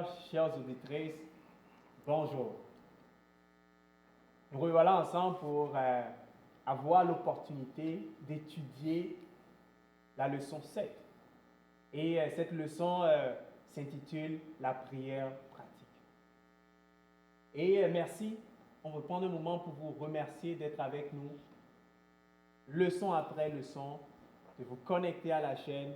auditeurs, chères auditrices, bonjour. Nous revoilà ensemble pour avoir l'opportunité d'étudier la leçon 7. Et cette leçon s'intitule La prière pratique. Et merci, on va prendre un moment pour vous remercier d'être avec nous, leçon après leçon, de vous connecter à la chaîne,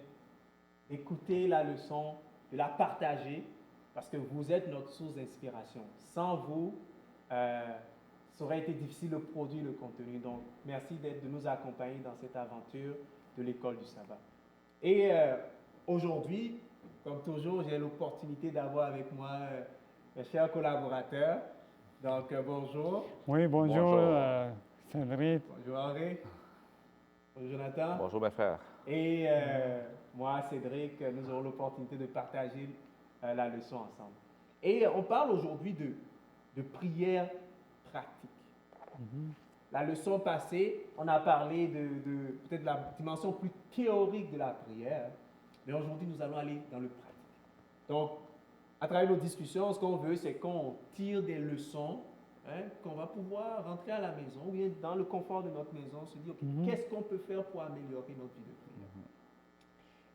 d'écouter la leçon, de la partager, parce que vous êtes notre source d'inspiration. Sans vous, ça aurait été difficile de produire le contenu. Donc, merci de nous accompagner dans cette aventure de l'école du sabbat. Et aujourd'hui, comme toujours, j'ai l'opportunité d'avoir avec moi mes chers collaborateurs. Donc, bonjour. Oui, bonjour, Cédric. Bonjour Henri. Bonjour Jonathan. Bonjour mes frères. Et moi, Cédric, nous aurons l'opportunité de partager la leçon ensemble. Et on parle aujourd'hui de prière pratique. La leçon passée, on a parlé de peut-être la dimension plus théorique de la prière, mais aujourd'hui, nous allons aller dans le pratique. Donc, à travers nos discussions, ce qu'on veut, c'est qu'on tire des leçons, qu'on va pouvoir rentrer à la maison, ou bien dans le confort de notre maison, se dire, qu'est-ce qu'on peut faire pour améliorer notre vie de prière.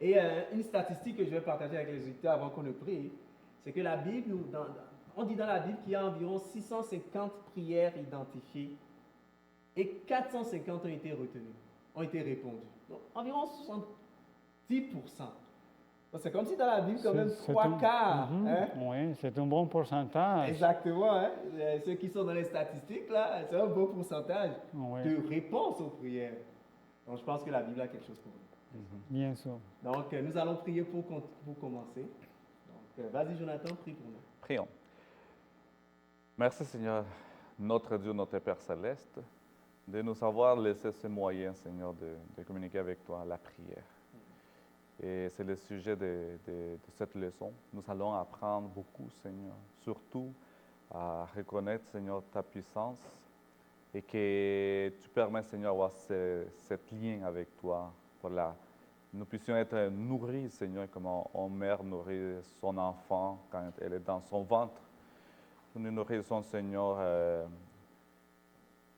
Et une statistique que je vais partager avec les auditeurs avant qu'on ne prie, c'est que la Bible, on dit dans la Bible qu'il y a environ 650 prières identifiées et 450 ont été retenues, ont été répondues. Donc, environ 70%. Donc, c'est comme si dans la Bible, quand même, 3/4. Oui, c'est un bon pourcentage. Exactement. Ceux qui sont dans les statistiques, là, c'est un bon pourcentage de réponses aux prières. Donc, je pense que la Bible a quelque chose pour nous. Bien sûr. Donc, nous allons prier pour commencer. Donc, vas-y, Jonathan, prie pour nous. Prions. Merci, Seigneur, notre Dieu, notre Père Céleste, de nous avoir laissé ce moyen, Seigneur, de communiquer avec toi, la prière. Et c'est le sujet de cette leçon. Nous allons apprendre beaucoup, Seigneur, surtout à reconnaître, Seigneur, ta puissance et que tu permets, Seigneur, d'avoir ce lien avec toi pour nous puissions être nourris, Seigneur, comme une mère nourrit son enfant quand elle est dans son ventre. Nous nous nourrissons, Seigneur,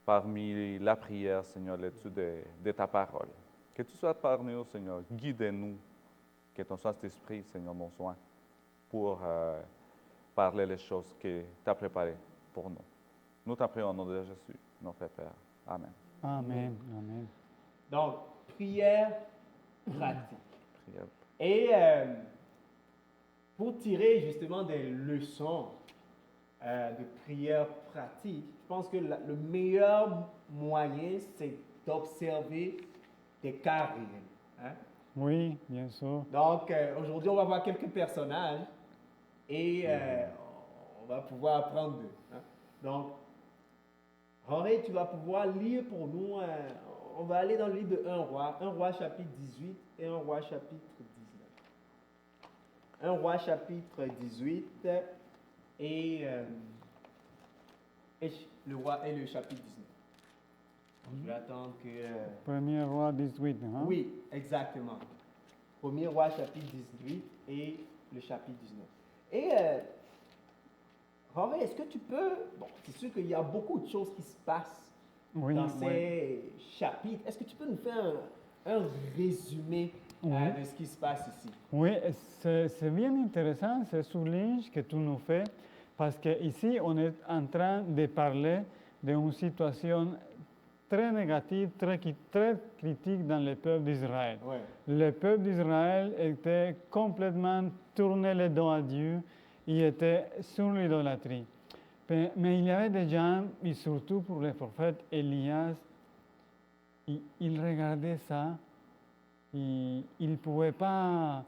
parmi la prière, Seigneur, l'étude de ta parole. Que tu sois parmi nous, Seigneur, guide-nous, que ton Saint-Esprit, Seigneur, nous soigne pour parler les choses que tu as préparées pour nous. Nous t'en prions au nom de Jésus, notre Père. Amen. Amen. Amen. Donc, prière pratique. Prière. Et pour tirer justement des leçons de prière pratique, je pense que le meilleur moyen, c'est d'observer des cas réels. Oui, bien sûr. Donc, aujourd'hui, on va voir quelques personnages et on va pouvoir apprendre d'eux. Donc, Henri, tu vas pouvoir lire pour nous. On va aller dans le livre de 1 roi chapitre 18 et 1 roi chapitre 19. 1 roi chapitre 18 et le chapitre 19. Je vais attendre que... Premier roi 18, hein? Oui, exactement. Premier roi chapitre 18 et le chapitre 19. Et, Henri, est-ce que tu peux... Bon, c'est sûr qu'il y a beaucoup de choses qui se passent dans ces chapitres. Est-ce que tu peux nous faire un résumé de ce qui se passe ici? Oui, c'est bien intéressant ce souligne que tu nous fais, parce qu'ici, on est en train de parler d'une situation très négative, très critique dans le peuple d'Israël. Ouais. Le peuple d'Israël était complètement tourné le dos à Dieu, il était sur l'idolâtrie. Mais il y avait des gens, et surtout pour le prophète Elias, il regardait ça, il ne pouvait pas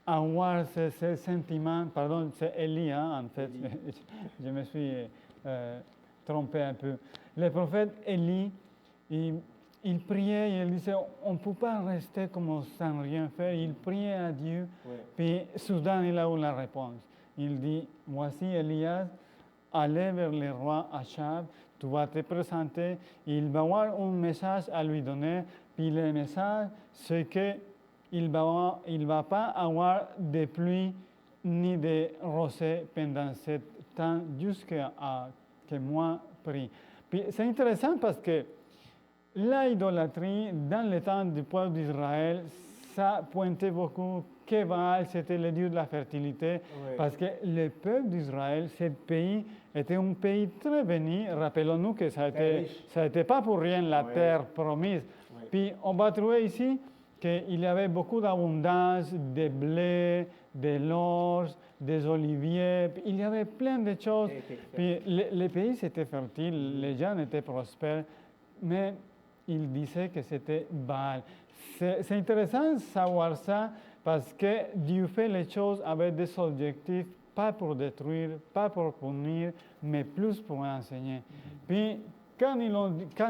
avoir ce sentiment, pardon, c'est Élie, en fait, je me suis trompé un peu. Le prophète Élie, il priait et il disait, on ne peut pas rester comme sans rien faire. Il priait à Dieu, puis soudain il a eu la réponse. Il dit, voici Elias, allez vers le roi Achab, tu vas te présenter, il va avoir un message à lui donner, puis le message, c'est qu'il ne va pas avoir de pluie ni de rosée pendant ce temps jusqu'à que moi prie. Puis c'est intéressant parce que l'idolâtrie, dans le temps du peuple d'Israël, ça pointait beaucoup que Baal, c'était le dieu de la fertilité, Oui. parce que le peuple d'Israël, ce pays, était un pays très béni. Rappelons-nous que ça Très riche. n'était pas pour rien la Oui. terre promise. Oui. Puis on va trouver ici qu'il y avait beaucoup d'abondance de blé, de l'orge, des oliviers. Puis il y avait plein de choses. Puis le pays, c'était fertile, les gens étaient prospères, mais il disait que c'était Baal. C'est intéressant de savoir ça parce que Dieu fait les choses avec des objectifs, pas pour détruire, pas pour punir, mais plus pour enseigner. Puis quand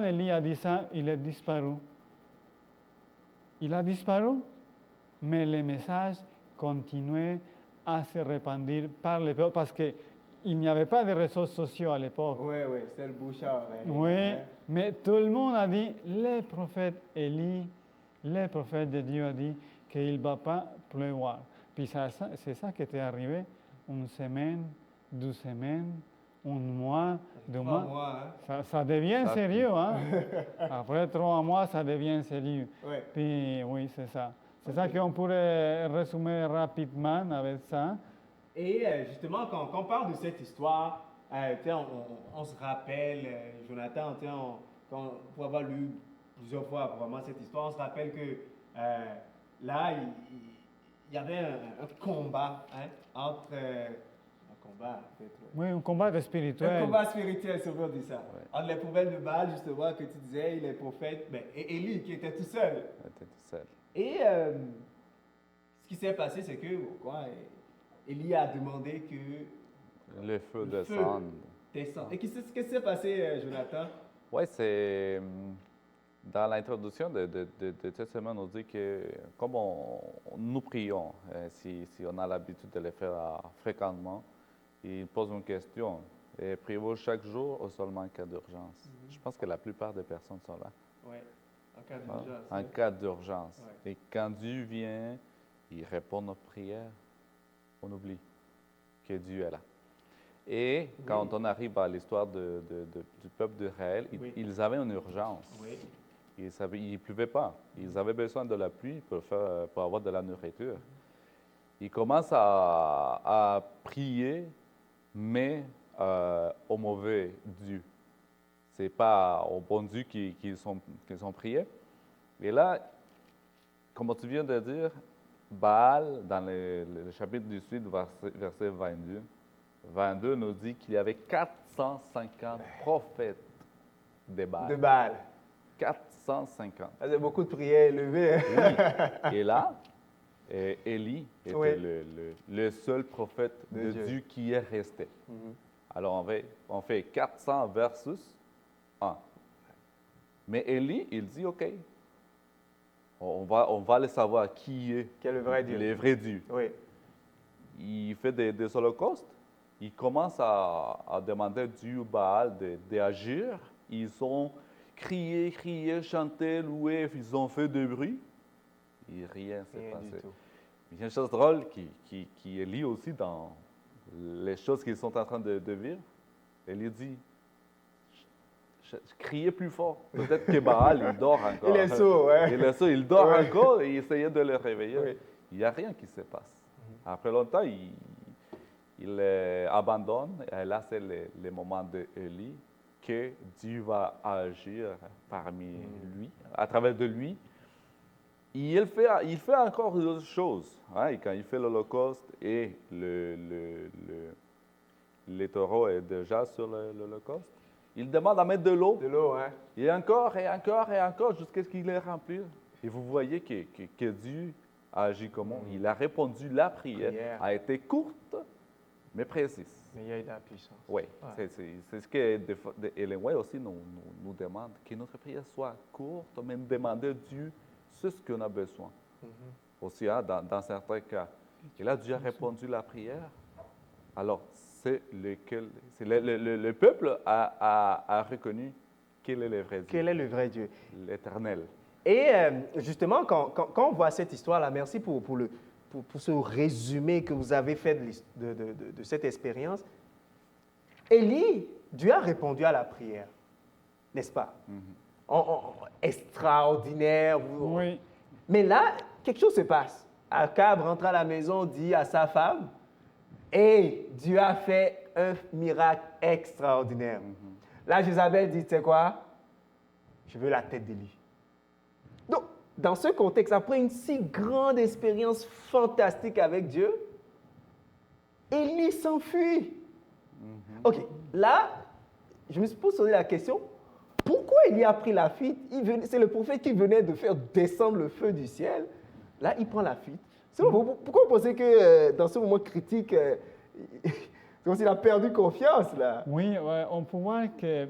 Élie a dit ça, il est disparu. Il a disparu, mais le message continuait à se répandre par le peuple parce qu'il n'y avait pas de réseaux sociaux à l'époque. Oui, oui, c'est le bouche à oreille. Oui, Hein. mais tout le monde a dit, le prophète Élie, le prophète de Dieu a dit qu'il ne va pas pleuvoir. Puis c'est ça qui était arrivé, une semaine, 2 semaines, un mois, 2 3 mois. mois, hein. Ça devient Ça- sérieux, hein? Après 3 mois, ça devient sérieux. Oui. Puis oui, c'est ça. C'est Ok. ça qu'on pourrait résumer rapidement avec ça. Et justement, quand on parle de cette histoire, tu sais, on se rappelle, Jonathan, tu sais, pour avoir lu plusieurs fois vraiment cette histoire, on se rappelle que là, il y avait un combat hein, entre... un combat, peut-être. Oui, un combat Un spirituel. combat spirituel, si on dit ça. Ouais. Entre les prophètes de Baal, justement, que tu disais, et les prophètes, et Élie, qui était tout seul. Elle était tout seul. Et ce qui s'est passé, c'est que, quoi, Élie a demandé que Le feu Le feu. descend. descende. Et qu'est-ce qui s'est passé, Jonathan? Oui, c'est. Dans l'introduction de cette semaine, on dit que comme nous prions, si on a l'habitude de le faire fréquemment, il pose une question. Et priez-vous chaque jour ou seulement en cas d'urgence? Je pense que la plupart des personnes sont là. Oui, en cas hein, d'urgence. En cas d'urgence. Ouais. Et quand Dieu vient, il répond à nos prières. On oublie que Dieu est là. Et quand on arrive à l'histoire du peuple d'Israël, Oui. ils avaient une urgence. Oui, Il ne pleuvait pas. Ils avaient besoin de la pluie pour avoir de la nourriture. Ils commencent à prier, mais au mauvais Dieu. Ce n'est pas au bon Dieu qu'ils ont prié. Et là, comme tu viens de dire, Baal, dans le chapitre 18, verset 22 nous dit qu'il y avait 450 prophètes de Baal. de Baal. 450. Ça, c'est beaucoup de prières élevées. hein. Oui. Et là, Élie était Oui. le seul prophète De de Dieu. Dieu qui est resté. Mhm. Alors, on fait 400 versus 1. Mais Élie, il dit, OK, on va le savoir qui est Quel est le vrai Dieu? le vrai Dieu. Oui. Il fait des holocaustes. Il commence à demander à Dieu Baal d'agir. Ils ont crié, chanté, loué, ils ont fait de bruit. Et rien ne s'est Rien du passé. tout. Il y a une chose drôle qui est liée aussi dans les choses qu'ils sont en train de vivre. Elle dit, criez plus fort. Peut-être que Baal, il dort encore. Il est sourd, hein? Il est sourd, il dort Ouais. encore et il essayait de le réveiller. Oui. Il n'y a rien qui se passe. Après longtemps, il abandonne. Et là, c'est le moment d'Élie que Dieu va agir parmi lui, à travers de lui. Et il fait encore d'autres choses. Hein, et quand il fait l'Holocauste et le taureau est déjà sur l'Holocauste, il demande à mettre de l'eau. De l'eau, hein? Et encore, jusqu'à ce qu'il ait rempli. Et vous voyez que Dieu a agi comment? Il a répondu, la prière a été courte, mais précise. Mais il y a eu de la puissance. Oui, Ouais. c'est ce que Ellen White aussi nous demande, que notre prière soit courte, mais demander à Dieu ce qu'on a besoin. Mhm. Aussi, hein, dans certains cas. Et là, Dieu a répondu la prière. Alors, le peuple a reconnu quel est le vrai Dieu, Quel est le vrai Dieu? l'Éternel. Et justement, quand on voit cette histoire-là, merci pour pour ce résumé que vous avez fait de cette expérience, Élie, Dieu a répondu à la prière, n'est-ce pas? Extraordinaire. Oui. Mais là, quelque chose se passe. Akab rentre à la maison, dit à sa femme, et Dieu a fait un miracle extraordinaire. Là, Jézabel dit, tu sais quoi? Je veux la tête d'Élie. Donc, dans ce contexte, après une si grande expérience fantastique avec Dieu, Élie s'enfuit. OK, là, je me suis posé la question, pourquoi Élie a pris la fuite? C'est le prophète qui venait de faire descendre le feu du ciel. Là, il prend la fuite. Pourquoi vous pensez que dans ce moment critique, c'est comme s'il a perdu confiance, là? Oui, on peut voir que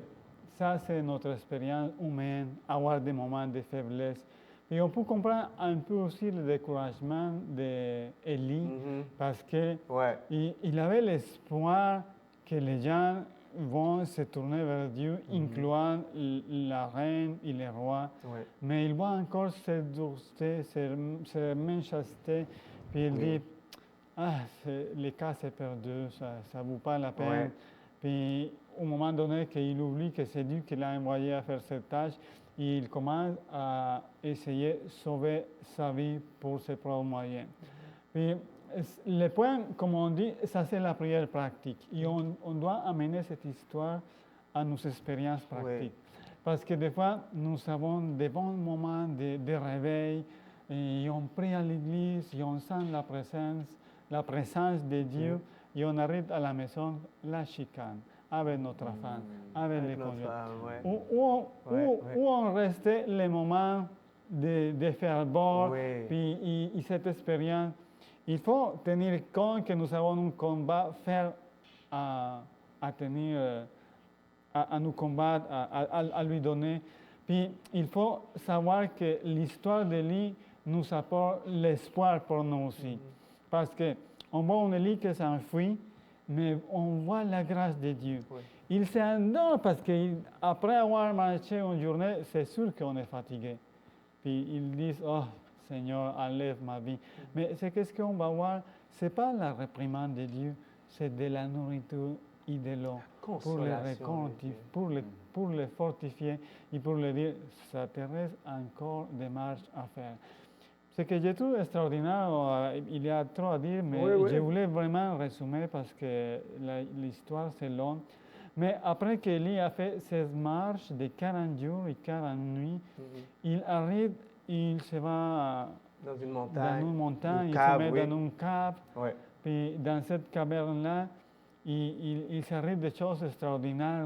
ça, c'est notre expérience humaine, avoir des moments de faiblesse. Et on peut comprendre un peu aussi le découragement d'Élie, parce qu'il il avait l'espoir que les gens vont se tourner vers Dieu, incluant la reine et les rois. Mais il voit encore cette dureté, cette méchanceté, puis il dit, le cas c'est perdu, ça ne vaut pas la peine. Puis au moment donné qu'il oublie que c'est Dieu qui l'a envoyé à faire cette tâche, il commence à essayer de sauver sa vie pour ses propres moyens. Puis, le point, comme on dit, ça c'est la prière pratique. Et on doit amener cette histoire à nos expériences pratiques. Parce que des fois, nous avons des bons moments de réveil, et on prie à l'église, et on sent la présence de Dieu, et on arrive à la maison, la chicane, avec notre femme, avec les conjoints. Où on restait les moments de faire bord, puis et cette expérience. Il faut tenir compte que nous avons un combat faire à tenir, à nous combattre, à lui donner. Puis il faut savoir que l'histoire d'Élie nous apporte l'espoir pour nous aussi. Parce qu'on voit un Élie qui s'enfuit, mais on voit la grâce de Dieu. Il s'endort parce qu'après avoir marché une journée, c'est sûr qu'on est fatigué. Puis ils disent, oh, Seigneur, enlève ma vie. Mais c'est qu'est-ce qu'on va voir? Ce n'est pas la réprimande de Dieu, c'est de la nourriture et de l'eau pour les reconduire, pour les fortifier et pour leur dire, ça te reste encore des marches à faire. Ce que je trouve extraordinaire, il y a trop à dire, mais je voulais vraiment résumer parce que l'histoire c'est long. Mais après qu'Élie a fait cette marche de 40 jours et 40 nuits, il arrive. Il se va dans une montagne, il se met dans une cave, puis dans cette caverne-là, il s'arrive des choses extraordinaires,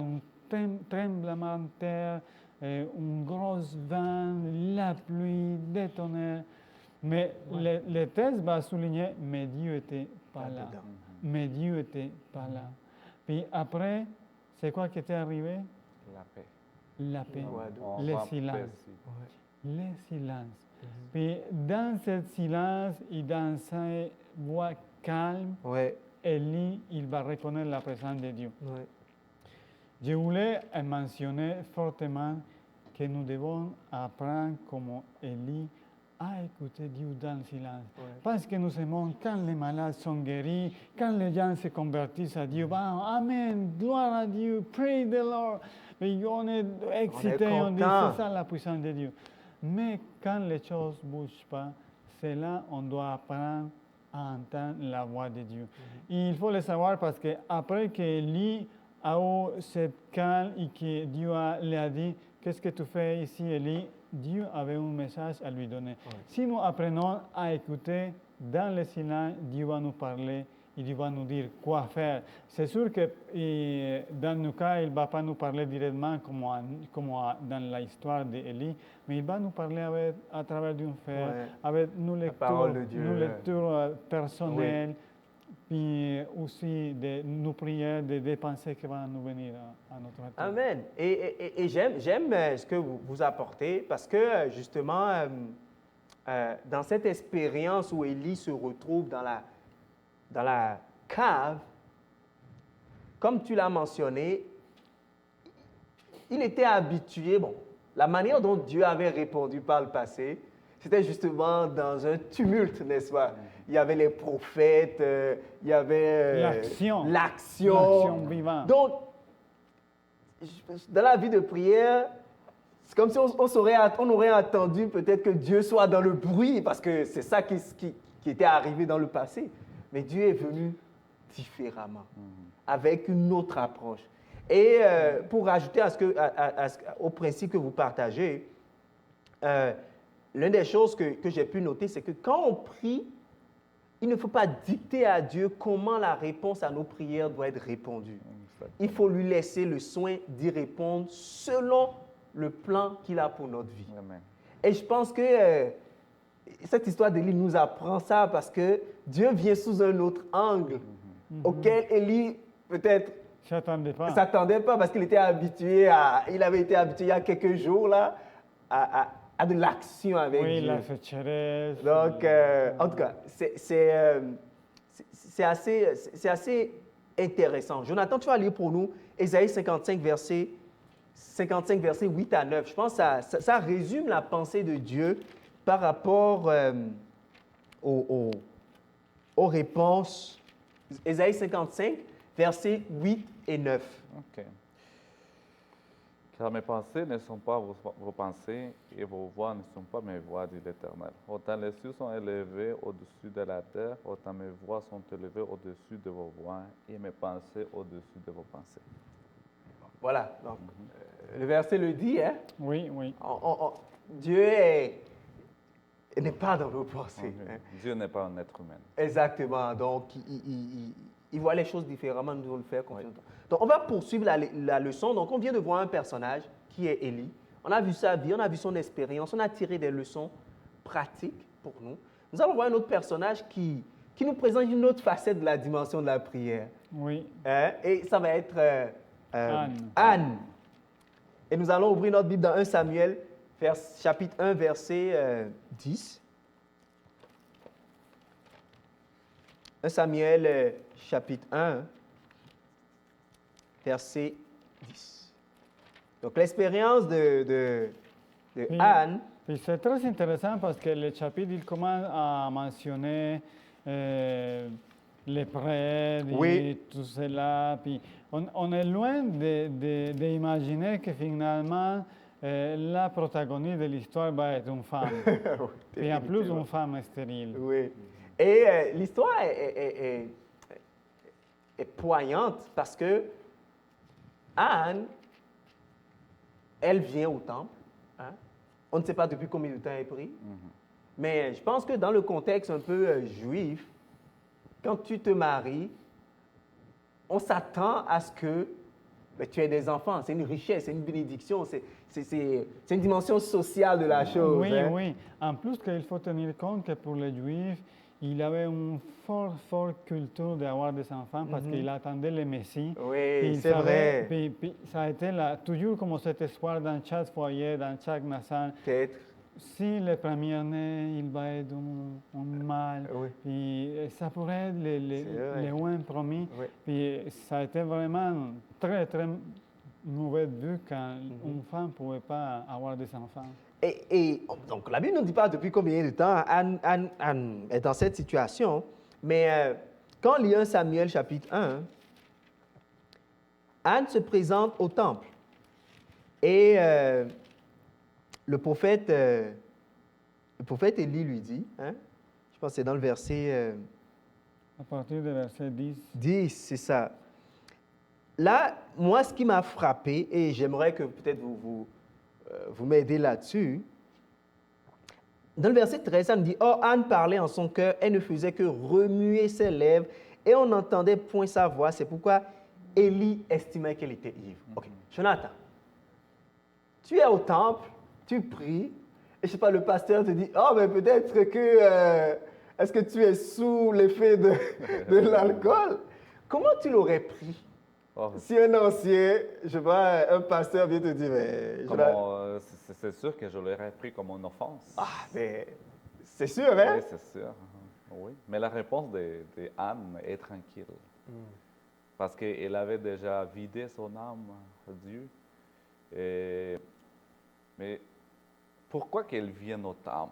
un tremblement de terre, un gros vent, la pluie, des tonnerres. Mais le texte va souligner, mais Dieu n'était pas là. Mais Dieu n'était pas là. Puis après, c'est quoi qui était arrivé? La paix. La paix, le silence. Le silence. Puis dans ce silence et dans sa voix calme, Élie, il va reconnaître la présence de Dieu. Je voulais mentionner fortement que nous devons apprendre comme Élie à écouter Dieu dans le silence. Parce que nous aimons quand les malades sont guéris, quand les gens se convertissent à Dieu, Amen, gloire à Dieu, praise the Lord. Et on est excité, on dit c'est ça la puissance de Dieu. Mais quand les choses ne bougent pas, c'est là qu'on doit apprendre à entendre la voix de Dieu. Et il faut le savoir parce qu'après qu'Élie a eu cette calme et que Dieu lui a dit, qu'est-ce que tu fais ici, Élie? Dieu avait un message à lui donner. Si nous apprenons à écouter, dans le silence, Dieu va nous parler. Il va nous dire quoi faire. C'est sûr que dans nos cas, il ne va pas nous parler directement comme dans l'histoire d'Élie, mais il va nous parler à travers d'une fait, avec nos lectures personnelles, puis aussi nos prières, des pensées qui vont nous venir à notre tête. Amen. Et j'aime ce que vous apportez parce que justement, dans cette expérience où Élie se retrouve dans la cave, comme tu l'as mentionné, il était habitué, la manière dont Dieu avait répondu par le passé, c'était justement dans un tumulte, n'est-ce pas? Il y avait les prophètes, il y avait L'action vivante. Donc, dans la vie de prière, c'est comme si on aurait attendu peut-être que Dieu soit dans le bruit, parce que c'est ça qui était arrivé dans le passé. Mais Dieu est venu différemment, avec une autre approche. Et pour rajouter au principe que vous partagez, l'une des choses que j'ai pu noter, c'est que quand on prie, il ne faut pas dicter à Dieu comment la réponse à nos prières doit être répondue. Il faut lui laisser le soin d'y répondre selon le plan qu'il a pour notre vie. Amen. Et je pense que cette histoire d'Élie nous apprend ça parce que Dieu vient sous un autre angle auquel Élie peut-être ne s'attendait pas parce qu'il avait été habitué il y a quelques jours là, à de l'action avec Dieu. Oui, la sécheresse. Donc, en tout cas, c'est assez intéressant. Jonathan, tu vas lire pour nous Ésaïe 55, versets 8 à 9. Je pense que ça résume la pensée de Dieu par rapport aux réponses. Ésaïe 55, versets 8 et 9. OK. Car mes pensées ne sont pas vos pensées et vos voix ne sont pas mes voix, dit l'Éternel. Autant les cieux sont élevés au-dessus de la terre, autant mes voix sont élevées au-dessus de vos voix et mes pensées au-dessus de vos pensées. Voilà. Donc, le verset le dit, hein? Oui, oui. Dieu n'est pas dans nos pensées. Hein? Dieu n'est pas un être humain. Exactement. Donc, il voit les choses différemment, nous devons le faire confiance. Donc, on va poursuivre la leçon. Donc, on vient de voir un personnage qui est Élie. On a vu sa vie, on a vu son expérience, on a tiré des leçons pratiques pour nous. Nous allons voir un autre personnage qui nous présente une autre facette de la dimension de la prière. Oui. Hein? Et ça va être Anne. Et nous allons ouvrir notre Bible dans 1 Samuel, chapitre 1, verset 10. 1 Samuel, chapitre 1, verset 10. Donc, l'expérience de Anne. Puis c'est très intéressant parce que le chapitre, il commence à mentionner les prêtres et tout cela. Puis on est loin d'imaginer que finalement, la protagoniste de l'histoire va être une femme. Et en plus, une femme stérile. Oui. Et l'histoire est poignante parce que Anne, elle vient au temple. Hein? On ne sait pas depuis combien de temps elle est prise. Mais je pense que dans le contexte un peu juif, quand tu te maries, on s'attend à ce que tu aies des enfants. C'est une richesse, c'est une bénédiction, c'est une dimension sociale de la chose. Oui, hein? oui. En plus, il faut tenir compte que pour les Juifs, il avait une forte culture d'avoir des enfants parce qu'il attendait le Messie. Oui, c'est vrai. Puis ça a été toujours comme cet espoir dans chaque foyer, dans chaque naissance. Peut-être. Si le premier-né, il va être un mâle, puis ça pourrait être le loin promis. Oui. Puis ça a été vraiment très, très mauvais vue quand une femme ne pouvait pas avoir des enfants. Et donc, la Bible ne dit pas depuis combien de temps Anne est dans cette situation, mais quand on lit 1 Samuel chapitre 1, Anne se présente au temple. Et le prophète Élie lui dit, hein, je pense que c'est dans le verset... à partir du verset 10. 10, c'est ça. Là, moi, ce qui m'a frappé, et j'aimerais que peut-être vous m'aidez là-dessus, dans le verset 13, ça nous dit « Or, Anne parlait en son cœur, elle ne faisait que remuer ses lèvres, et on n'entendait point sa voix. C'est pourquoi Élie estimait qu'elle était ivre. » OK. Jonathan, tu es au temple, tu pries, et je ne sais pas, le pasteur te dit « Oh, mais peut-être que... est-ce que tu es sous l'effet de l'alcool? » Comment tu l'aurais pris? Si un ancien, je sais pas, un pasteur vient te dire, mais... c'est sûr que je l'aurais pris comme une offense. Ah, mais c'est sûr, hein? Oui, c'est sûr. Oui. Mais la réponse de Anne est tranquille. Parce qu'elle avait déjà vidé son âme à Dieu. Mais pourquoi qu'elle vienne au temple?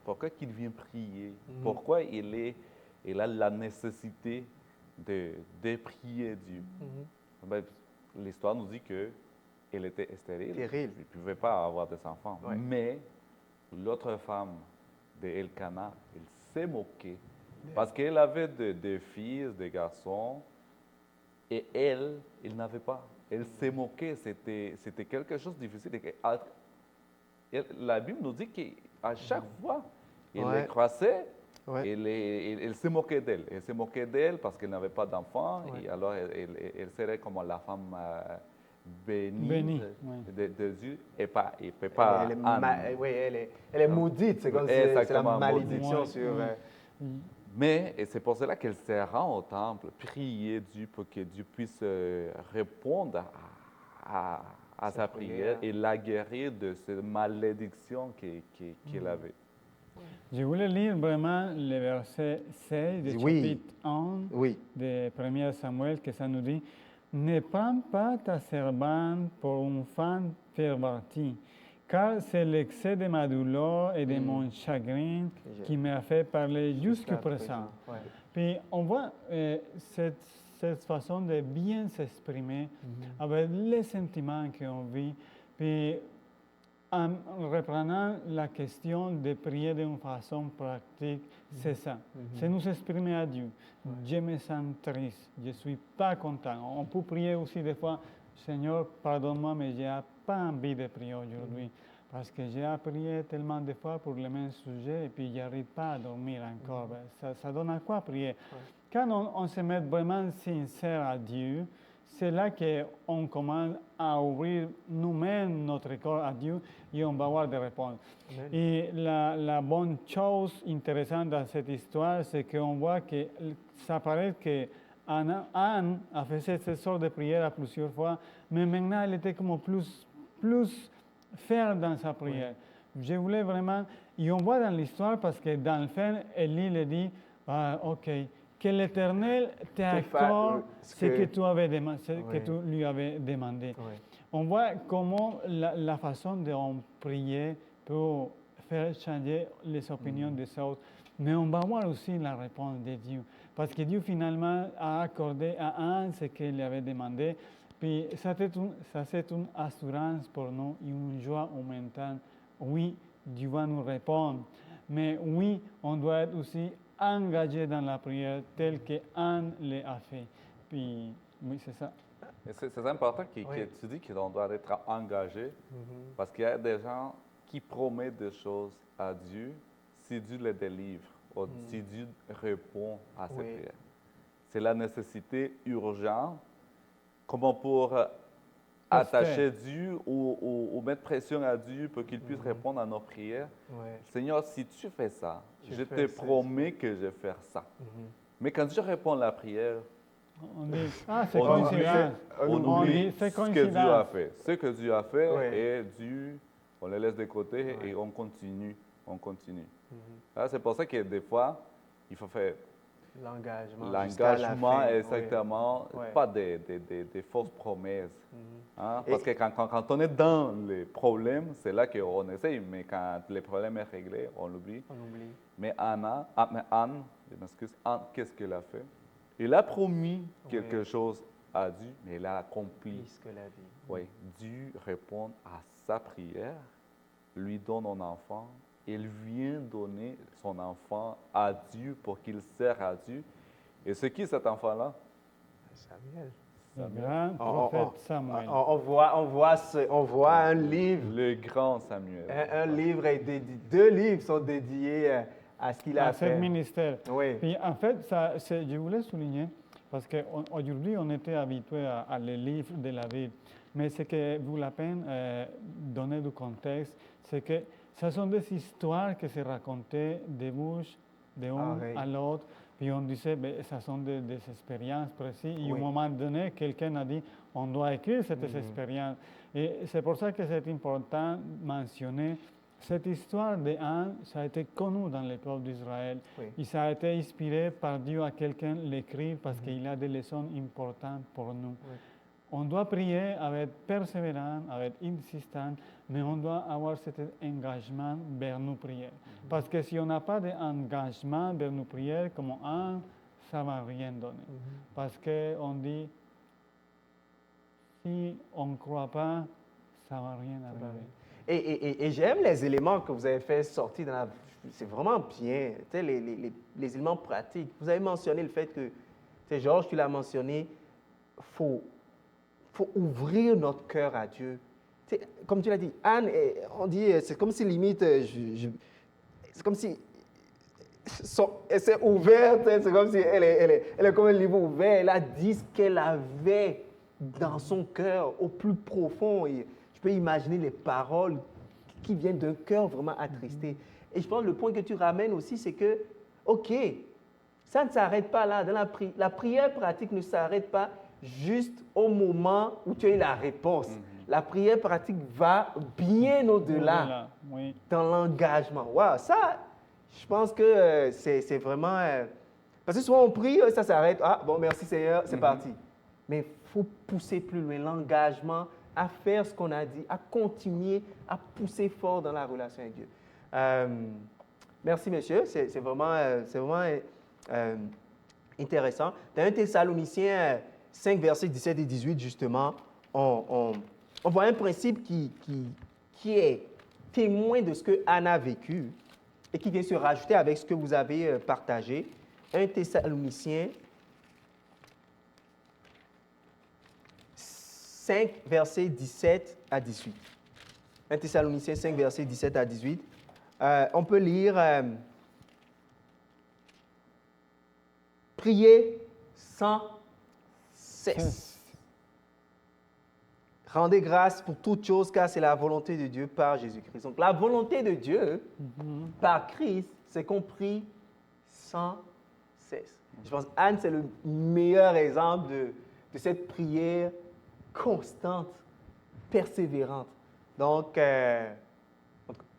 pourquoi qu'il vient prier, pourquoi il a la nécessité de prier Dieu. Ben, l'histoire nous dit qu'elle était stérile, elle ne pouvait pas avoir des enfants. Ouais. Mais l'autre femme de Elkana, elle s'est moquée parce qu'elle avait des filles, des garçons, et elle n'avait pas. Elle s'est moquée, c'était quelque chose de difficile. La Bible nous dit qu'à chaque fois, il les croisait, elle se moquait d'elle. Elle se moquait d'elle parce qu'elle n'avait pas d'enfant, et alors elle serait comme la femme bénie de Dieu, et pas Anne. Elle est maudite, c'est comme si c'est la malédiction sur... Mais c'est pour cela qu'elle se rend au temple, prier Dieu pour que Dieu puisse répondre à sa prière et la guérir de cette malédiction qu'il avait. Je voulais lire vraiment le verset 6 du chapitre 1 de 1 Samuel, que ça nous dit « Ne prends pas ta servante pour une femme pervertie, car c'est l'excès de ma douleur et de mon chagrin qui m'a fait parler jusqu'à présent. » Puis on voit cette façon de bien s'exprimer avec les sentiments qu'on vit. Puis en reprenant la question de prier d'une façon pratique, c'est ça. C'est nous exprimer à Dieu. Je me sens triste, je ne suis pas content. On peut prier aussi des fois, Seigneur, pardonne-moi, mais je n'ai pas envie de prier aujourd'hui. Parce que j'ai prié tellement de fois pour le même sujet et puis je n'arrive pas à dormir encore. Ça donne à quoi prier? Quand on se met vraiment sincère à Dieu, c'est là qu'on commence à ouvrir nous-mêmes notre corps à Dieu et on va avoir des réponses. Amen. Et la bonne chose intéressante dans cette histoire, c'est qu'on voit que ça paraît que Anne a fait cette sorte de prière à plusieurs fois, mais maintenant elle était comme plus ferme dans sa prière. Je voulais vraiment, et on voit dans l'histoire parce que dans le fin, Élie le dit, ok, que l'Éternel t'accorde ce que tu lui avais demandé. On voit comment la façon dont prier peut faire changer les opinions des autres, mais on va voir aussi la réponse de Dieu, parce que Dieu finalement a accordé à Anne ce qu'il lui avait demandé. Puis ça c'est une assurance pour nous et une joie en même temps. Oui, Dieu va nous répondre, mais oui, on doit être aussi engagé dans la prière telle qu'Anne l'a fait. Puis oui, c'est ça. C'est important que tu dis qu'on doit être engagé, parce qu'il y a des gens qui promettent des choses à Dieu si Dieu les délivre, ou si Dieu répond à ces prières. C'est la nécessité urgente. Comment pour attacher Dieu ou mettre pression à Dieu pour qu'il puisse répondre à nos prières. Seigneur, si tu fais ça, je te promets que je vais faire ça. Mais quand Dieu répond à la prière, on dit, c'est coïncident. On oublie ce que Dieu a fait. Ce que Dieu a fait, et Dieu, on le laisse de côté et on continue. C'est pour ça que des fois, il faut faire l'engagement, exactement, pas des fausses promesses. Parce que quand on est dans les problèmes, c'est là qu'on essaye, mais quand le problème est réglé, on l'oublie. Mais Anne, qu'est-ce qu'elle a fait? Elle a promis quelque chose à Dieu, mais elle a accompli. Dieu répond à sa prière, lui donne un enfant. Il vient donner son enfant à Dieu pour qu'il sert à Dieu. Et c'est qui cet enfant-là? Samuel. Le grand prophète Samuel. On voit un livre. Le grand Samuel. Un livre est dédié, 2 livres sont dédiés à ce qu'il a fait. À ce ministère. Puis en fait, je voulais souligner, parce qu'aujourd'hui, on était habitué à les livres de la Bible. Mais ce que vaut la peine donner du contexte, c'est que ce sont des histoires qui se racontaient de bouche d'un à l'autre. Puis on disait, ce sont des expériences précises. Et à un moment donné, quelqu'un a dit, on doit écrire cette expérience. Et c'est pour ça que c'est important de mentionner cette histoire d'Anne. Ça a été connu dans le peuple d'Israël. Et ça a été inspiré par Dieu à quelqu'un l'écrire parce qu'il a des leçons importantes pour nous. On doit prier avec persévérance, avec insistance, mais on doit avoir cet engagement vers nos prières. Parce que si on n'a pas d'engagement vers nos prières, comme un, ça ne va rien donner. Parce qu'on dit, si on ne croit pas, ça ne va rien arriver. Et j'aime les éléments que vous avez fait sortir dans la... C'est vraiment bien, tu sais, les éléments pratiques. Vous avez mentionné le fait que, tu sais, Georges, tu l'as mentionné, faut ouvrir notre cœur à Dieu. Tu sais, comme tu l'as dit, Anne, on dit, c'est comme si limite, c'est comme si elle s'est ouverte, c'est comme si elle est comme un livre ouvert, elle a dit ce qu'elle avait dans son cœur, au plus profond. Et je peux imaginer les paroles qui viennent d'un cœur vraiment attristé. Et je pense que le point que tu ramènes aussi, c'est que, OK, ça ne s'arrête pas là. Dans la prière pratique ne s'arrête pas juste au moment où tu as eu la réponse. La prière pratique va bien au-delà Oui. dans l'engagement. Wow, ça, je pense que c'est vraiment... parce que souvent on prie, ça s'arrête. Ah, bon, merci Seigneur, c'est parti. Mais il faut pousser plus loin l'engagement à faire ce qu'on a dit, à continuer, à pousser fort dans la relation avec Dieu. Merci, monsieur. C'est vraiment intéressant. Dans 1 Thessaloniciens 5, versets 17 et 18, justement, on voit un principe qui est témoin de ce que Anne a vécu et qui vient se rajouter avec ce que vous avez partagé. 1 Thessaloniciens 5, versets 17 à 18. 1 Thessaloniciens 5, versets 17 à 18. On peut lire « Priez sans cesse. Rendez grâce pour toutes choses, car c'est la volonté de Dieu par Jésus-Christ. » Donc, la volonté de Dieu par Christ, c'est qu'on prie sans cesse. Je pense Anne, c'est le meilleur exemple de cette prière constante, persévérante. Donc,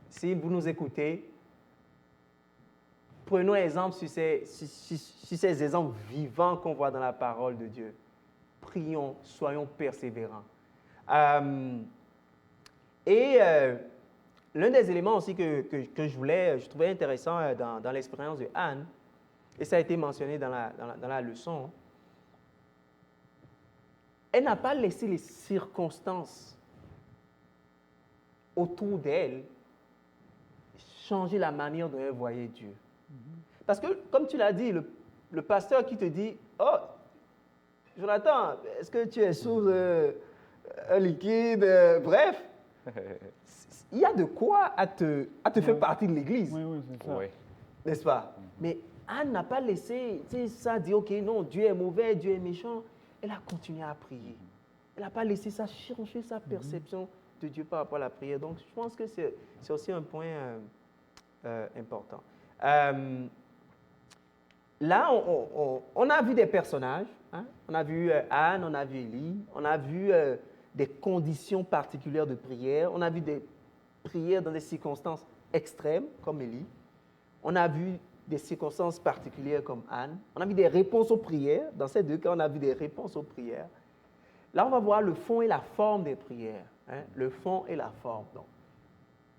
si vous nous écoutez, prenons exemple sur ces exemples vivants qu'on voit dans la parole de Dieu. Prions, soyons persévérants. L'un des éléments aussi que je trouvais intéressant dans l'expérience de Anne, et ça a été mentionné dans la leçon, elle n'a pas laissé les circonstances autour d'elle changer la manière dont elle voyait Dieu. Parce que, comme tu l'as dit, le pasteur qui te dit « Oh, Jonathan, est-ce que tu es sous un liquide? » Bref, il y a de quoi à te faire partie de l'Église. Oui, c'est ça. Oui. N'est-ce pas? Mais Anne n'a pas laissé ça dire « Ok, non, Dieu est mauvais, Dieu est méchant. » Elle a continué à prier. Elle n'a pas laissé ça changer sa perception de Dieu par rapport à la prière. Donc, je pense que c'est aussi un point important. Là, on a vu des personnages. Hein? On a vu Anne, on a vu Élie, on a vu des conditions particulières de prière. On a vu des prières dans des circonstances extrêmes, comme Élie. On a vu des circonstances particulières comme Anne. On a vu des réponses aux prières. Dans ces deux cas, on a vu des réponses aux prières. Là, on va voir le fond et la forme des prières. Hein? Le fond et la forme. Donc,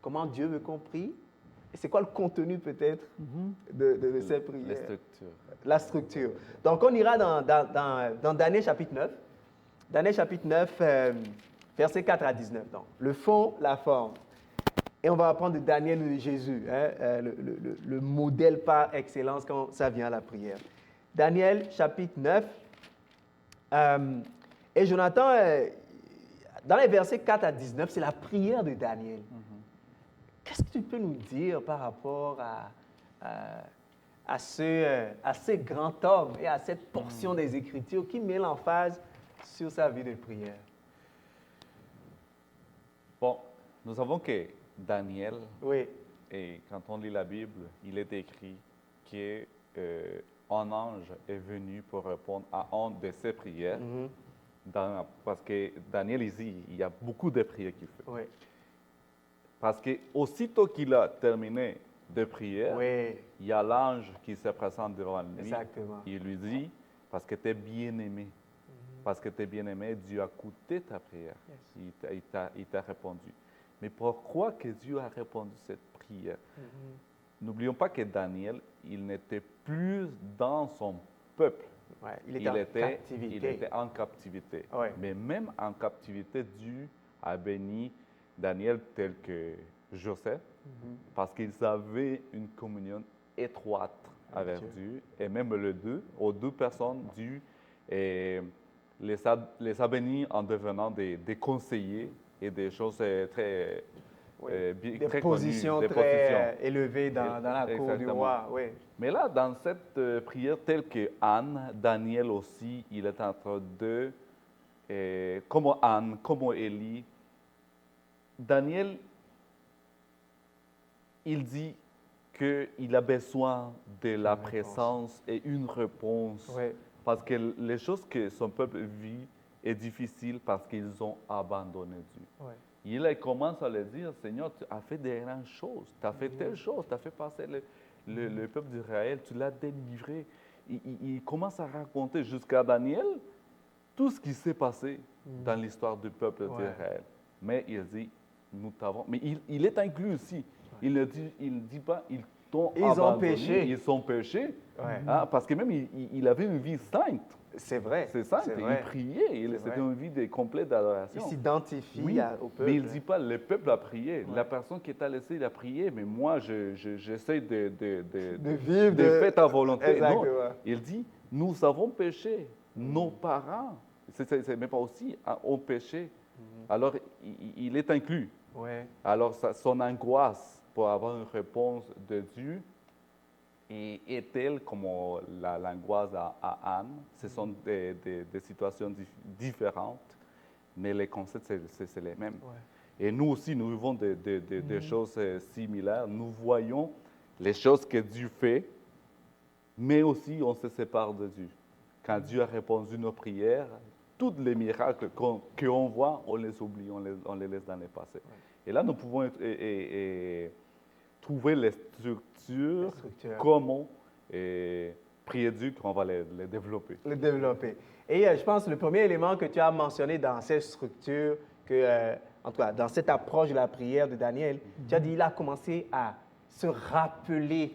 comment Dieu veut qu'on prie? Et c'est quoi le contenu peut-être de ces prières? La structure. La structure. Donc, on ira dans Daniel chapitre 9. Daniel chapitre 9, versets 4 à 19. Donc, le fond, la forme. Et on va apprendre de Daniel ou de Jésus, hein, le modèle par excellence quand ça vient à la prière. Daniel chapitre 9. Et Jonathan, dans les versets 4 à 19, c'est la prière de Daniel. Qu'est-ce que tu peux nous dire par rapport à ce grand homme et à cette portion des Écritures qui met l'emphase sur sa vie de prière? Bon, nous savons que Daniel, Oui. et quand on lit la Bible, il est écrit qu'un ange est venu pour répondre à une de ses prières. Parce que Daniel ici, il y a beaucoup de prières qu'il fait. Oui. Parce que aussitôt qu'il a terminé de prier, Oui. il y a l'ange qui se présente devant lui. Exactement. Il lui dit, parce que tu es bien-aimé, Parce que tu es bien-aimé, Dieu a écouté ta prière. Yes. Il t'a répondu. Mais pourquoi que Dieu a répondu cette prière? N'oublions pas que Daniel, il n'était plus dans son peuple. Ouais, il était en captivité. Il était en captivité. Ouais. Mais même en captivité, Dieu a béni Daniel tel que Joseph, parce qu'ils avaient une communion étroite avec Dieu. Et même aux deux personnes, Dieu les a bénis en devenant des conseillers et des choses très des très positions connues, très élevées dans la cour du Exactement. roi. Oui. Mais là, dans cette prière, telle que Anne, Daniel aussi, il est en train de, comme Anne, comme Élie, Daniel, il dit qu'il a besoin de la présence et une réponse. Oui. Parce que les choses que son peuple vit est difficile parce qu'ils ont abandonné Dieu. Oui. Il commence à leur dire, Seigneur, tu as fait des grandes choses, tu as fait telle chose, tu as fait passer le peuple d'Israël, tu l'as délivré. Il commence à raconter jusqu'à Daniel tout ce qui s'est passé dans l'histoire du peuple d'Israël. Mais il dit, nous t'avons... Mais il est inclus aussi. Il ne dit pas, ils t'ont abandonné. Ils ont péché. Hein, parce que même, il avait une vie sainte. C'est vrai. C'est simple, il priait, c'était une vie complète d'adoration. Il s'identifie au peuple. Mais il ne dit pas, le peuple a prié, la personne qui t'a laissé, il a prié, mais moi, j'essaie de vivre, de faire ta volonté. Exactement. Non, il dit, nous avons péché, nos parents, c'est même pas aussi, ont péché. Alors, il est inclus. Ouais. Alors, son angoisse pour avoir une réponse de Dieu, est-elle comme l'angoisse à Anne? Ce sont des situations différentes, mais les concepts, c'est les mêmes. Ouais. Et nous aussi, nous vivons des choses similaires. Nous voyons les choses que Dieu fait, mais aussi on se sépare de Dieu. Quand Dieu a répondu nos prières, tous les miracles qu'on voit, on les oublie, on les laisse dans le passé. Ouais. Et là, nous pouvons trouver les structures, comment prier Dieu, qu'on va les développer. Les développer. Et je pense que le premier élément que tu as mentionné dans cette structure, en tout cas dans cette approche de la prière de Daniel, tu as dit qu'il a commencé à se rappeler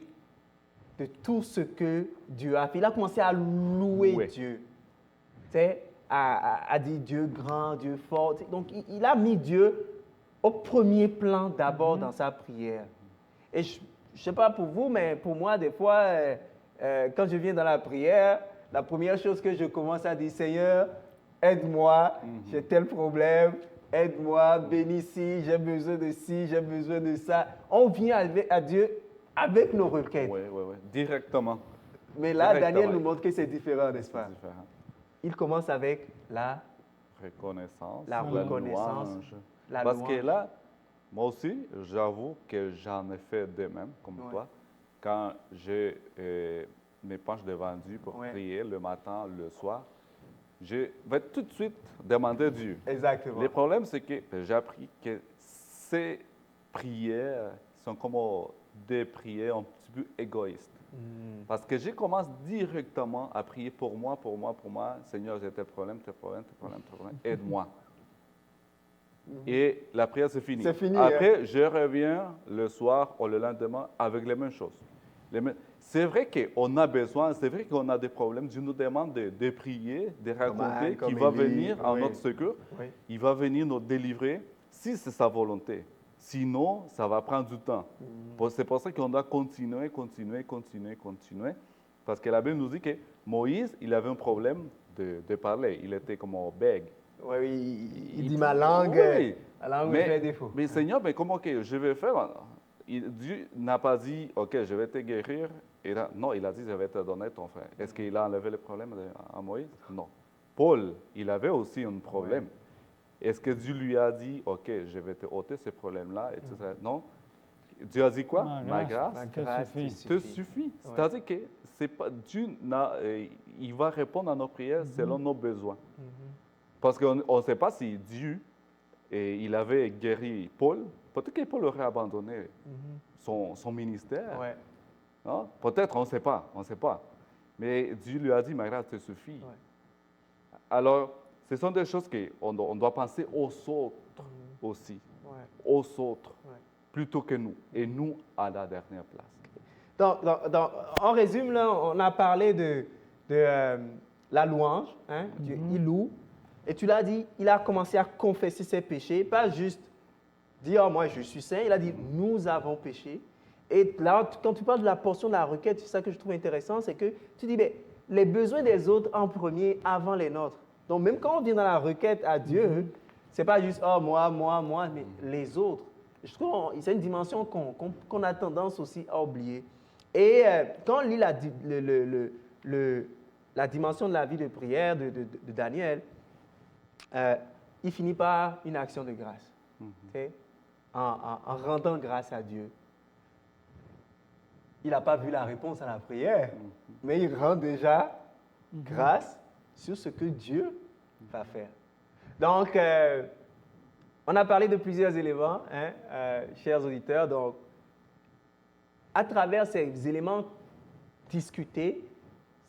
de tout ce que Dieu a fait. Il a commencé à louer Dieu. Tu sais, à dire Dieu grand, Dieu fort. Donc, il a mis Dieu au premier plan d'abord dans sa prière. Et je ne sais pas pour vous, mais pour moi, des fois, quand je viens dans la prière, la première chose que je commence à dire, Seigneur, aide-moi, j'ai tel problème, aide-moi, bénis ci, j'ai besoin de ci, j'ai besoin de ça. On vient à Dieu avec nos requêtes. Oui, directement. Mais là, Daniel nous montre que c'est différent, n'est-ce pas? C'est différent. Il commence avec la reconnaissance, la Parce que là, moi aussi, j'avoue que j'en ai fait de même, comme toi. Quand je me penche devant Dieu pour prier le matin, le soir, je vais tout de suite demander Dieu. Exactement. Le problème, c'est que j'ai appris que ces prières sont comme des prières un petit peu égoïstes. Parce que je commence directement à prier pour moi. Seigneur, j'ai tel problème, aide-moi. Et la prière, c'est fini. C'est fini. Après, je reviens le soir ou le lendemain avec les mêmes choses. C'est vrai qu'on a besoin, c'est vrai qu'on a des problèmes. Dieu nous demande de prier, de raconter qu'il va venir en notre secours. Il va venir nous délivrer si c'est sa volonté. Sinon, ça va prendre du temps. C'est pour ça qu'on doit continuer. Parce que la Bible nous dit que Moïse, il avait un problème de parler. Il était comme bègue. Oui, il dit ma langue, la langue me fait défaut. Mais Seigneur, mais comment que je vais faire? Dieu n'a pas dit, OK, je vais te guérir. Non, il a dit, je vais te donner ton frère. Est-ce qu'il a enlevé le problème à Moïse? Non. Paul, il avait aussi un problème. Est-ce que Dieu lui a dit, OK, je vais te ôter ce problème-là, etc. Non. Dieu a dit quoi? Ma grâce te suffit. C'est-à-dire que Dieu il va répondre à nos prières selon nos besoins. Parce qu'on ne sait pas si Dieu, il avait guéri Paul. Peut-être que Paul aurait abandonné son ministère. Hein? Peut-être, on ne sait pas. Mais Dieu lui a dit, ma grâce te suffit. Alors, Ce sont des choses qu'on doit penser aux autres aussi, Ouais. aux autres, Ouais. plutôt que nous. Et nous, à la dernière place. En résumé, là, on a parlé de la louange, hein? Il loue. Et tu l'as dit, il a commencé à confesser ses péchés, pas juste dire oh, moi je suis saint, il a dit nous avons péché. Et là, quand tu parles de la portion de la requête, c'est ça que je trouve intéressant, c'est que tu dis mais, les besoins des autres en premier avant les nôtres. Donc même quand on vient dans la requête à Dieu, c'est pas juste oh moi, mais les autres. Je trouve que c'est une dimension qu'on a tendance aussi à oublier. Et quand on lit la dimension de la vie de prière de Daniel, il finit par une action de grâce. Okay? En rendant grâce à Dieu. Il n'a pas vu la réponse à la prière, mais il rend déjà grâce sur ce que Dieu va faire. Donc, on a parlé de plusieurs éléments, hein, chers auditeurs. Donc, à travers ces éléments discutés,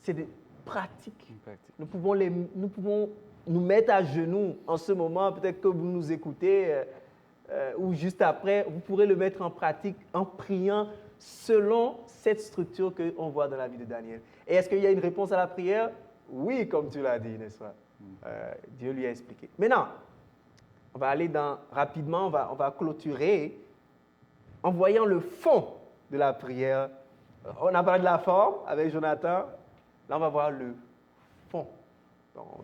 c'est des pratiques. Nous pouvons nous mettre à genoux en ce moment. Peut-être que vous nous écoutez ou juste après, vous pourrez le mettre en pratique en priant selon cette structure qu'on voit dans la vie de Daniel. Et est-ce qu'il y a une réponse à la prière? Oui, comme tu l'as dit, n'est-ce pas? Dieu lui a expliqué. Maintenant, on va aller rapidement, on va clôturer en voyant le fond de la prière. On a parlé de la forme avec Jonathan. Là, on va voir le fond.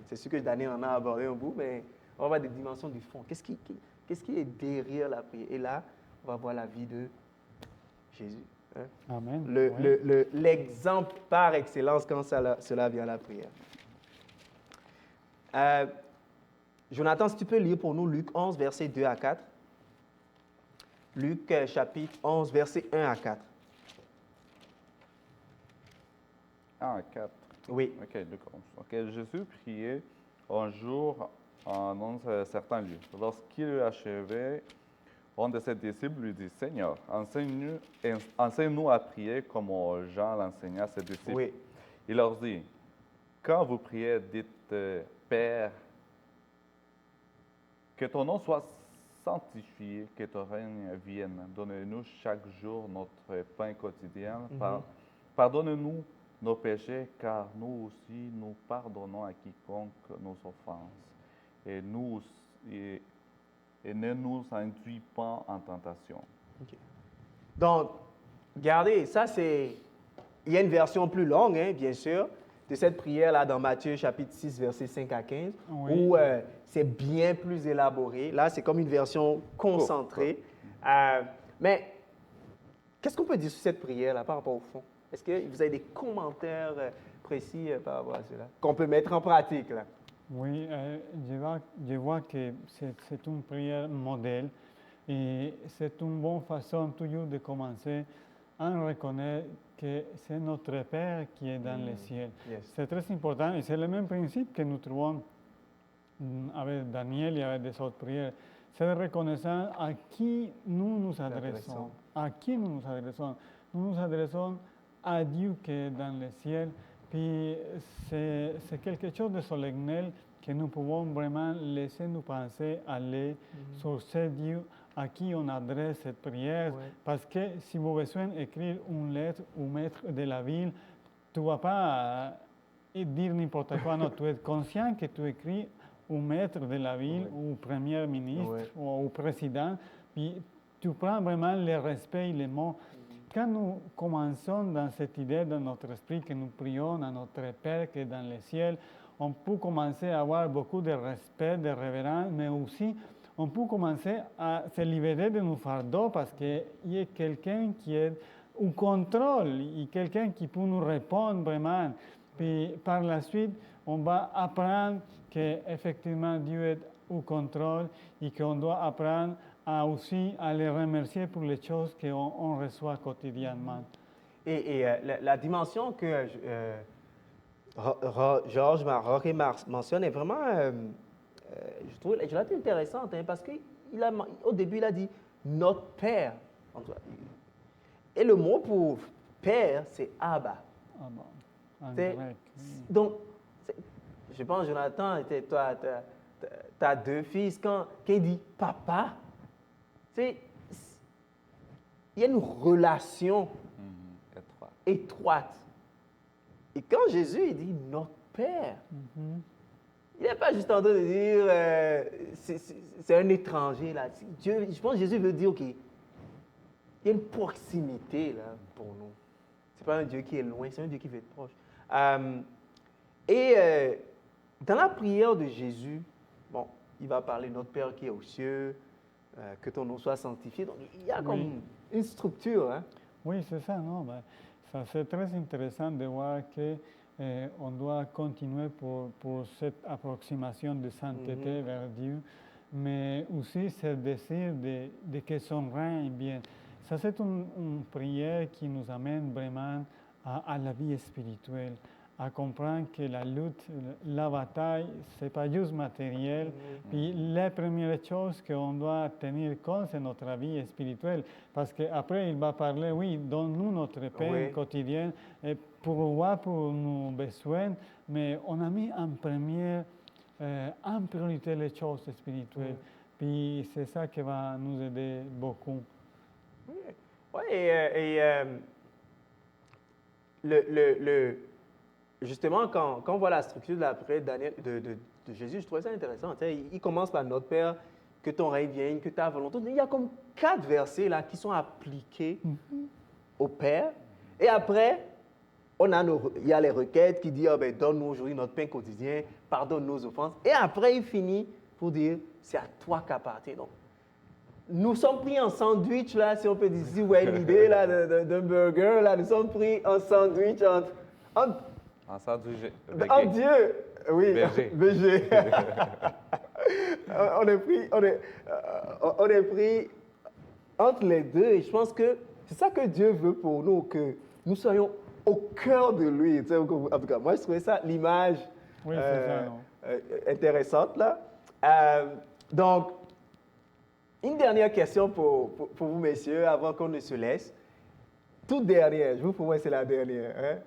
C'est sûr que Daniel en a abordé un bout, mais on va voir des dimensions du fond. Qu'est-ce qui est derrière la prière? Et là, on va voir la vie de Jésus. Hein? Amen. L'exemple par excellence quand cela vient à la prière. Jonathan, si tu peux lire pour nous Luc 11, versets 2 à 4. Luc chapitre 11, versets 1 à 4. 1 à 4. Oui. OK, Luc 11. OK, Jésus priait un jour dans un certain lieu. Lorsqu'il eut achevé, un de ses disciples lui dit, « Seigneur, enseigne-nous à prier comme Jean l'enseigna à ses disciples. » Oui. Il leur dit, « Quand vous priez, dites, Père, que ton nom soit sanctifié, que ton règne vienne. Donnez-nous chaque jour notre pain quotidien. Pardonne-nous nos péchés, car nous aussi, nous pardonnons à quiconque nous offense. Et ne nous induis pas en tentation. » Okay. Donc, regardez, ça c'est... Il y a une version plus longue, hein, bien sûr, de cette prière-là dans Matthieu chapitre 6, versets 5 à 15, où c'est bien plus élaboré. Là, c'est comme une version concentrée. Mais qu'est-ce qu'on peut dire sur cette prière-là par rapport au fond? Est-ce que vous avez des commentaires précis par rapport à cela qu'on peut mettre en pratique, là? Oui, je vois que c'est une prière modèle et c'est une bonne façon toujours de commencer en reconnaître que c'est notre Père qui est dans les cieux. Yes. C'est très important et c'est le même principe que nous trouvons avec Daniel et avec des autres prières. C'est de reconnaître à qui nous nous adressons. À qui nous nous adressons. Nous nous adressons à Dieu qui est dans les cieux. Puis c'est quelque chose de solennel que nous pouvons vraiment laisser nos pensées aller sur ce Dieu à qui on adresse cette prière. Ouais. Parce que si vous avez besoin d'écrire une lettre au maître de la ville, tu ne vas pas dire n'importe quoi. Non, tu es conscient que tu écris au maître de la ville, ou au premier ministre, ou au président. Puis tu prends vraiment le respect et les mots. Quand nous commençons dans cette idée dans notre esprit que nous prions à notre Père qui est dans les cieux, on peut commencer à avoir beaucoup de respect, de révérence, mais aussi on peut commencer à se libérer de nos fardeaux parce qu'il y a quelqu'un qui est au contrôle, il y a quelqu'un qui peut nous répondre vraiment. Puis par la suite, on va apprendre qu'effectivement Dieu est au contrôle et qu'on doit apprendre aussi à les remercier pour les choses qu'on reçoit quotidiennement. Et la dimension que Georges Roquet mentionne est vraiment, je l'ai trouvé intéressante, hein, parce qu'au début, il a dit « notre Père ». Et le mot pour « Père », c'est « Abba ». En grec, oui. Donc, je pense, Jonathan, tu as 2 fils. Quand il dit papa, il y a une relation étroite. Et quand Jésus il dit notre Père, il n'est pas juste en train de dire c'est un étranger là. Dieu, je pense que Jésus veut dire qu'il y a une proximité là pour nous. Ce n'est pas un Dieu qui est loin, c'est un Dieu qui veut être proche. Dans la prière de Jésus, bon, il va parler de notre Père qui est aux cieux, que ton nom soit sanctifié. Donc, il y a comme une structure. Hein? Oui, c'est ça, non? Ben, ça c'est très intéressant de voir qu'on doit continuer pour cette approximation de sainteté vers Dieu, mais aussi ce désir de que son règne vienne. Ça, c'est une prière qui nous amène vraiment à la vie spirituelle, à comprendre que la lutte, la bataille, ce n'est pas juste matériel. Puis la première chose qu'on doit tenir compte, c'est notre vie spirituelle. Parce qu'après, il va parler, oui, donne-nous notre pain quotidien pour voir pour nos besoins, mais on a mis en priorité les choses spirituelles. Puis c'est ça qui va nous aider beaucoup. Oui, justement, quand on voit la structure de la prière de Jésus, je trouvais ça intéressant. Il commence par notre Père, que ton règne vienne, que ta volonté. Il y a comme 4 versets là qui sont appliqués au Père. Et après, il y a les requêtes qui disent donne-nous aujourd'hui notre pain quotidien, pardonne nos offenses. Et après, il finit pour dire c'est à toi qu'appartient. Donc, nous sommes pris en sandwich, là, si on peut dire, si vous voyez l'idée d'un burger, là, nous sommes pris en sandwich entre Dieu, oui, VG. on est pris entre les deux, et je pense que c'est ça que Dieu veut pour nous, que nous soyons au cœur de lui. En tout cas, moi, je trouvais ça, l'image intéressante, là. Donc, une dernière question pour vous, messieurs, avant qu'on ne se laisse. Toute dernière, je vous promets, c'est la dernière. Hein?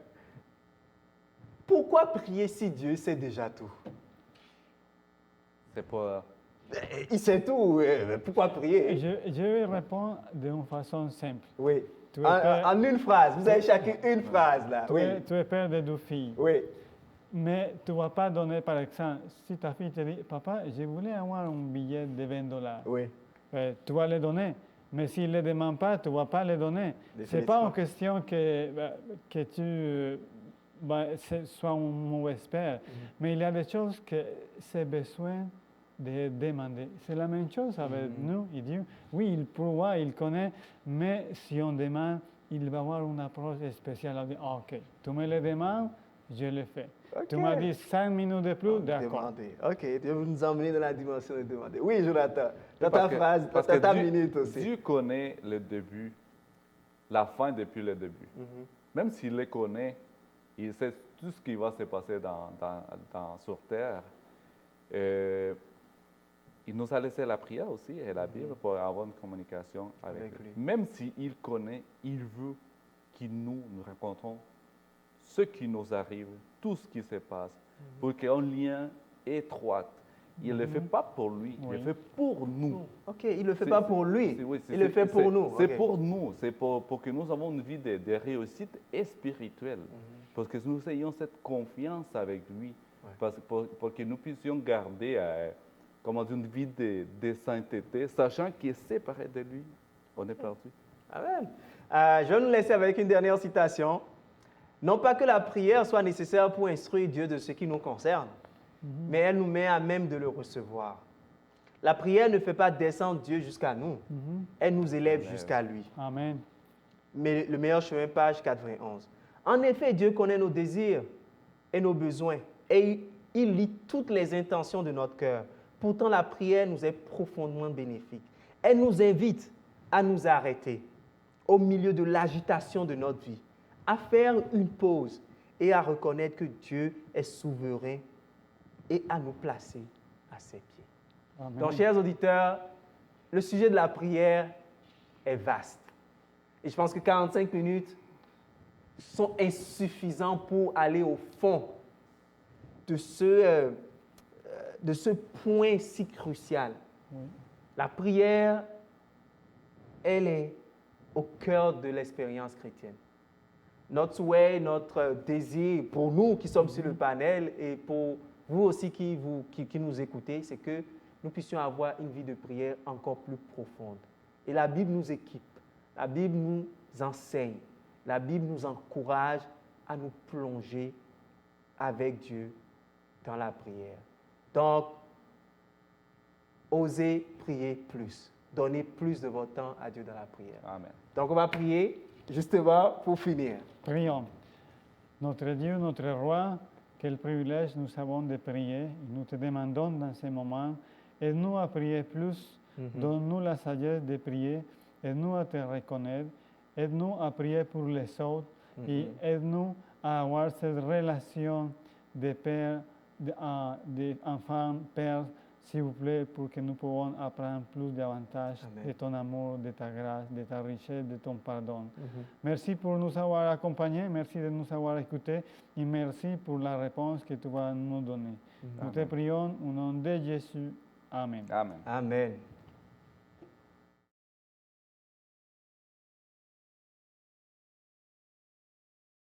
Pourquoi prier si Dieu sait déjà tout? C'est pas... Il sait tout. Pourquoi prier? Je vais répondre d'une façon simple. Oui. En une phrase. Vous avez chacun une phrase, là. Tu es père de 2 filles. Oui. Mais tu ne vas pas donner, par exemple, si ta fille te dit, papa, je voulais avoir un billet de $20. Oui. Tu vas le donner. Mais s'il ne le demande pas, tu ne vas pas le donner. Ce n'est pas une question que tu sois un mauvais père. Mais il y a des choses que c'est besoin de demander. C'est la même chose avec nous. Il dit, oui, il pourra, il connaît, mais si on demande, il va avoir une approche spéciale. Il dit, OK, tu me le demandes, je le fais. Okay. Tu m'as dit 5 minutes de plus, d'accord. OK, tu veux nous emmener dans la dimension de demander. Oui, Jonathan, dans ta phrase, dans ta minute aussi. Dieu connaît le début, la fin depuis le début. Même s'il le connaît, il sait tout ce qui va se passer sur terre. Il nous a laissé la prière aussi et la Bible pour avoir une communication avec lui. Même s'il connaît, il veut que nous rencontrons ce qui nous arrive, tout ce qui se passe, pour qu'il y ait un lien étroit. Il ne le fait pas pour lui, il le fait pour nous. OK, il ne le fait pas pour lui, il le fait pour nous. C'est pour nous, c'est pour que nous avons une vie de réussite spirituelle, parce que nous ayons cette confiance avec lui, pour que nous puissions garder une vie de sainteté, sachant qu'il est séparé de lui, on est perdu. Amen. Je vais nous laisser avec une dernière citation. Non pas que la prière soit nécessaire pour instruire Dieu de ce qui nous concerne, mais elle nous met à même de le recevoir. La prière ne fait pas descendre Dieu jusqu'à nous, elle nous élève jusqu'à lui. Amen. Mais le meilleur chemin, page 91. En effet, Dieu connaît nos désirs et nos besoins, et il lit toutes les intentions de notre cœur. Pourtant, la prière nous est profondément bénéfique. Elle nous invite à nous arrêter au milieu de l'agitation de notre vie, à faire une pause et à reconnaître que Dieu est souverain et à nous placer à ses pieds. Amen. Donc, chers auditeurs, le sujet de la prière est vaste. Et je pense que 45 minutes sont insuffisants pour aller au fond de ce point si crucial. Oui. La prière, elle est au cœur de l'expérience chrétienne. Notre souhait, notre désir, pour nous qui sommes sur le panel et pour vous aussi qui nous écoutez, c'est que nous puissions avoir une vie de prière encore plus profonde. Et la Bible nous équipe, la Bible nous enseigne, la Bible nous encourage à nous plonger avec Dieu dans la prière. Donc, osez prier plus. Donnez plus de votre temps à Dieu dans la prière. Amen. Donc, on va prier justement pour finir. Prions. Notre Dieu, notre Roi, quel privilège nous avons de prier. Nous te demandons dans ces moments, aide-nous à prier plus, donne-nous la sagesse de prier, aide-nous à te reconnaître, aide-nous à prier pour les autres et aide-nous à avoir cette relation de père, d'enfant, père, s'il vous plaît, pour que nous puissions apprendre plus davantage de ton amour, de ta grâce, de ta richesse, de ton pardon. Merci pour nous avoir accompagnés, merci de nous avoir écoutés et merci pour la réponse que tu vas nous donner. Nous te prions au nom de Jésus. Amen. Amen. Amen.